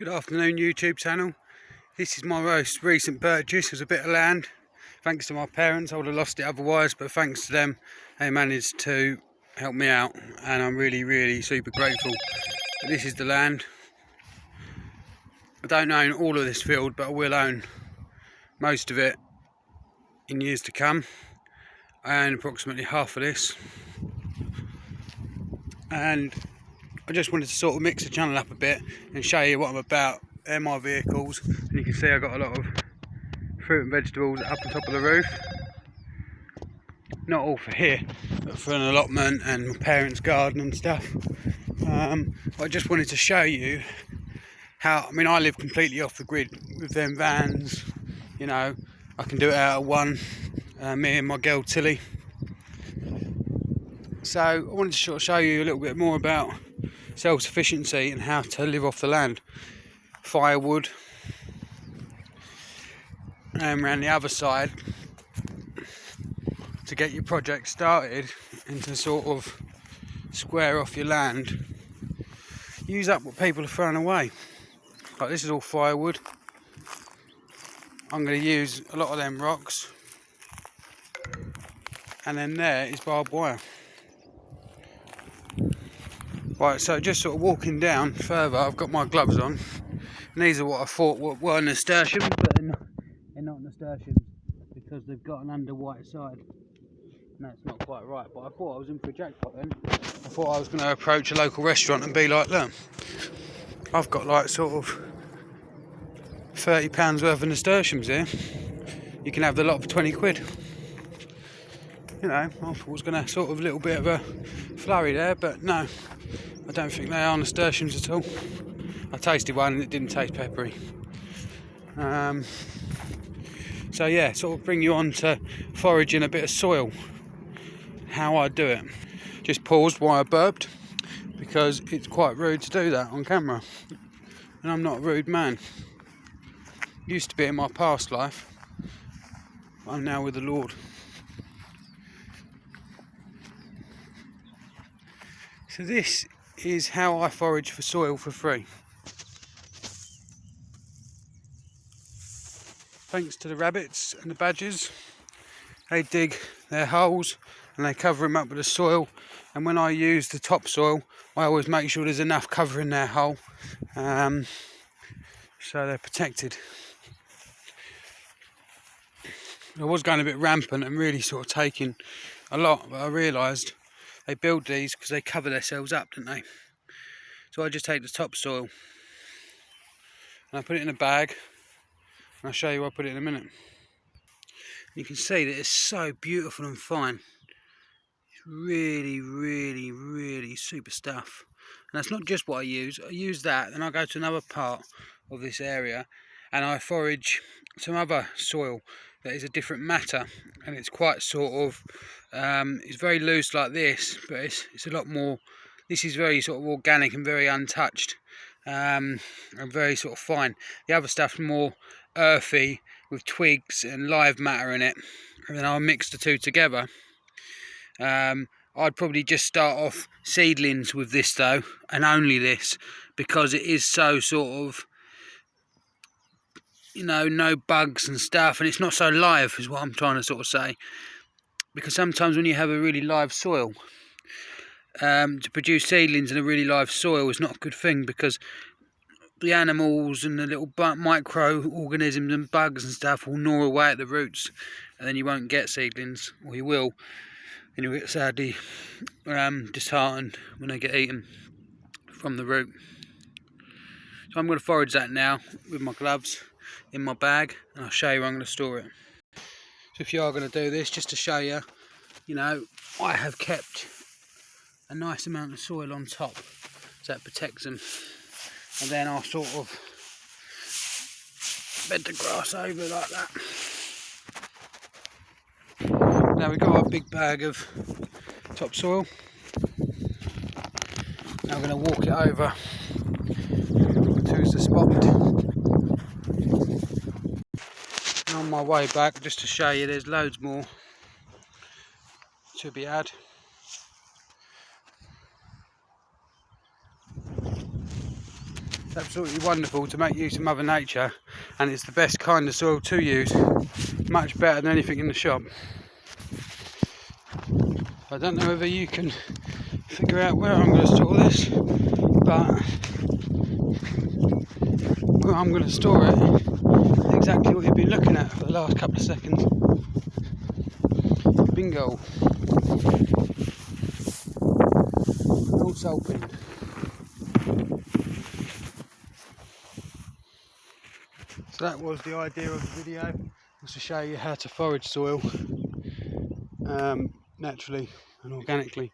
Good afternoon, YouTube channel. This is my most recent purchase. It was a bit of land. Thanks to my parents, I would have lost it otherwise, but thanks to them, they managed to help me out, and I'm really super grateful. But this is the land. I don't own all of this field, but I will own most of it in years to come. I own approximately half of this, and I just wanted to sort of mix the channel up a bit and show you what I'm about. They're my vehicles, and you can see I've got a lot of fruit and vegetables up on top of the roof. Not all for here, but for an allotment and my parents' garden and stuff. I just wanted to show you how, I live completely off the grid with them vans. You know, I can do it out of one, me and my girl Tilly. So I wanted to sort of show you a little bit more about self-sufficiency and how to live off the land. Firewood, and around the other side to get your project started and to sort of square off your land. Use up what people are throwing away. Like this is all firewood. I'm going to use a lot of them rocks, and then there is barbed wire. Right, so just sort of walking down further, I've got my gloves on, and these are what I thought were nasturtiums, but they're not nasturtiums because they've got an under white side, and that's not quite right. But I thought I was in for a jackpot then. I thought I was going to approach a local restaurant and be like, look, I've got like sort of £30 worth of nasturtiums here, you can have the lot for 20 quid. You know, I thought it was going to sort of a little bit of a flurry there, but no, I don't think they are nasturtiums at all. I tasted one and it didn't taste peppery. So yeah, sort of bring you on to foraging a bit of soil. How I do it. Just paused while I burped because it's quite rude to do that on camera. And I'm not a rude man. Used to be in my past life. I'm now with the Lord. So this is how I forage for soil for free. Thanks to the rabbits and the badgers. They dig their holes and they cover them up with the soil, and when I use the topsoil I always make sure there's enough covering their hole, so they're protected. I was going a bit rampant and really sort of taking a lot, but I realised they build these because they cover themselves up, don't they? So I just take the topsoil and I put it in a bag, and I'll show you where I put it in a minute. You can see that it's so beautiful and fine. It's really super stuff. And that's not just what I use that, then I go to another part of this area and I forage some other soil that is a different matter, and it's quite sort of it's very loose like this, but it's a lot more. This is very sort of organic and very untouched, and very sort of fine. The other stuff's more earthy with twigs and live matter in it, and then I'll mix the two together. I'd probably just start off seedlings with this though, and only this, because it is so sort of, you know, no bugs and stuff, and it's not so live is what I'm trying to sort of say. Because sometimes when you have a really live soil, to produce seedlings in a really live soil is not a good thing, because the animals and the little microorganisms and bugs and stuff will gnaw away at the roots, and then you won't get seedlings, or you will, and you'll get sadly disheartened when they get eaten from the root. So I'm going to forage that now with my gloves in my bag, and I'll show you where I'm going to store it. So if you are going to do this, just to show you, you know, I have kept a nice amount of soil on top, so that protects them. And then I'll sort of bed the grass over like that. Now we've got a big bag of topsoil. Now I'm going to walk it over to the spot. And on my way back, just to show you, there's loads more to be had. It's absolutely wonderful to make use of Mother Nature, and it's the best kind of soil to use, much better than anything in the shop. I don't know whether you can figure out where I'm going to store this, but where I'm going to store it is exactly what you've been looking at for the last couple of seconds. Bingo. All salt bin. So that was the idea of the video, was to show you how to forage soil naturally and organically.